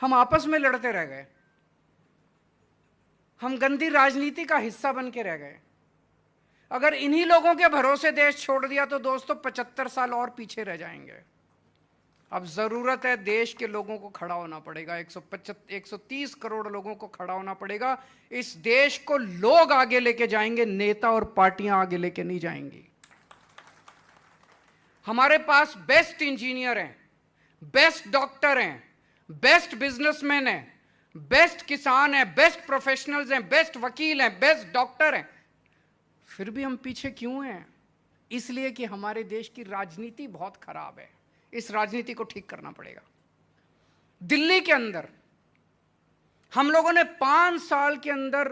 हम आपस में लड़ते रह गए, हम गंदी राजनीति का हिस्सा बन के रह गए। अगर इन्हीं लोगों के भरोसे देश छोड़ दिया तो दोस्तों 75 साल और पीछे रह जाएंगे। अब जरूरत है, देश के लोगों को खड़ा होना पड़ेगा, 130 करोड़ लोगों को खड़ा होना पड़ेगा। इस देश को लोग आगे लेके जाएंगे, नेता और पार्टियां आगे लेके नहीं जाएंगी। हमारे पास बेस्ट इंजीनियर हैं, बेस्ट डॉक्टर हैं, बेस्ट बिजनेसमैन हैं, बेस्ट किसान हैं, बेस्ट प्रोफेशनल्स हैं, बेस्ट वकील हैं, बेस्ट डॉक्टर हैं, फिर भी हम पीछे क्यों हैं? इसलिए कि हमारे देश की राजनीति बहुत खराब है। इस राजनीति को ठीक करना पड़ेगा। दिल्ली के अंदर हम लोगों ने 5 साल के अंदर,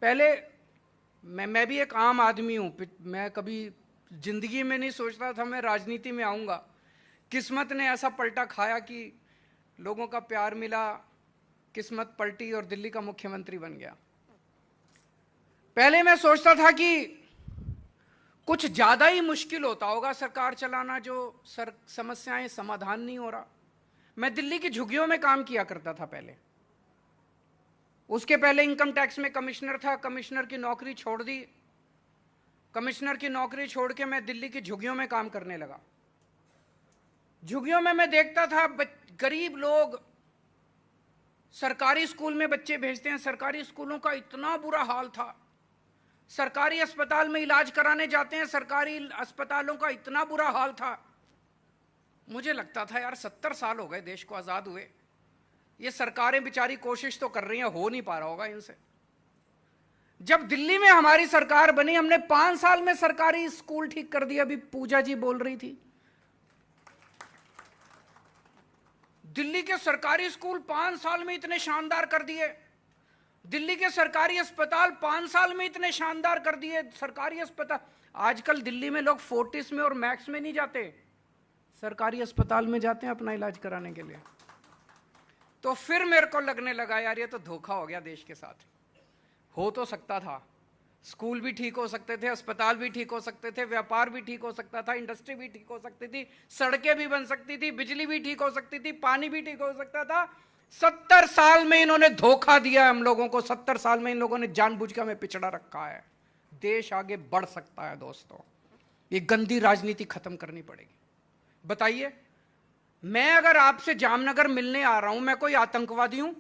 पहले मैं भी एक आम आदमी हूं, मैं कभी जिंदगी में नहीं सोचता था मैं राजनीति में आऊंगा। किस्मत ने ऐसा पलटा खाया कि लोगों का प्यार मिला, किस्मत पलटी और दिल्ली का मुख्यमंत्री बन गया। पहले मैं सोचता था कि कुछ ज्यादा ही मुश्किल होता होगा सरकार चलाना, जो समस्याएं समाधान नहीं हो रहा। मैं दिल्ली की झुग्गियों में काम किया करता था पहले, उसके पहले इनकम टैक्स में कमिश्नर था, कमिश्नर की नौकरी छोड़ दी, कमिश्नर की नौकरी छोड़ के मैं दिल्ली की झुग्गियों में काम करने लगा। झुग्गियों में मैं देखता था गरीब लोग सरकारी स्कूल में बच्चे भेजते हैं, सरकारी स्कूलों का इतना बुरा हाल था। सरकारी अस्पताल में इलाज कराने जाते हैं, सरकारी अस्पतालों का इतना बुरा हाल था। मुझे लगता था यार 70 साल हो गए देश को आजाद हुए, ये सरकारें बेचारी कोशिश तो कर रही हैं, हो नहीं पा रहा होगा इनसे। जब दिल्ली में हमारी सरकार बनी, हमने 5 साल में सरकारी स्कूल ठीक कर दिया। अभी पूजा जी बोल रही थी, दिल्ली के सरकारी स्कूल 5 साल में इतने शानदार कर दिए, दिल्ली के सरकारी अस्पताल 5 साल में इतने शानदार कर दिए। सरकारी अस्पताल, आजकल दिल्ली में लोग फोर्टिस में और मैक्स में नहीं जाते, सरकारी अस्पताल में जाते हैं अपना इलाज कराने के लिए। तो फिर मेरे को लगने लगा यार ये तो धोखा हो गया देश के साथ। हो तो सकता था, स्कूल भी ठीक हो सकते थे, अस्पताल भी ठीक हो सकते थे, व्यापार भी ठीक हो सकता था, इंडस्ट्री भी ठीक हो सकती थी, सड़कें भी बन सकती थी, बिजली भी ठीक हो सकती थी, पानी भी ठीक हो सकता था। 70 साल में इन्होंने धोखा दिया हम लोगों को, 70 साल में इन लोगों ने जानबूझ के हमें पिछड़ा रखा है। देश आगे बढ़ सकता है दोस्तों, ये गंदी राजनीति खत्म करनी पड़ेगी। बताइए, मैं अगर आपसे जामनगर मिलने आ रहा हूं, मैं कोई आतंकवादी हूं?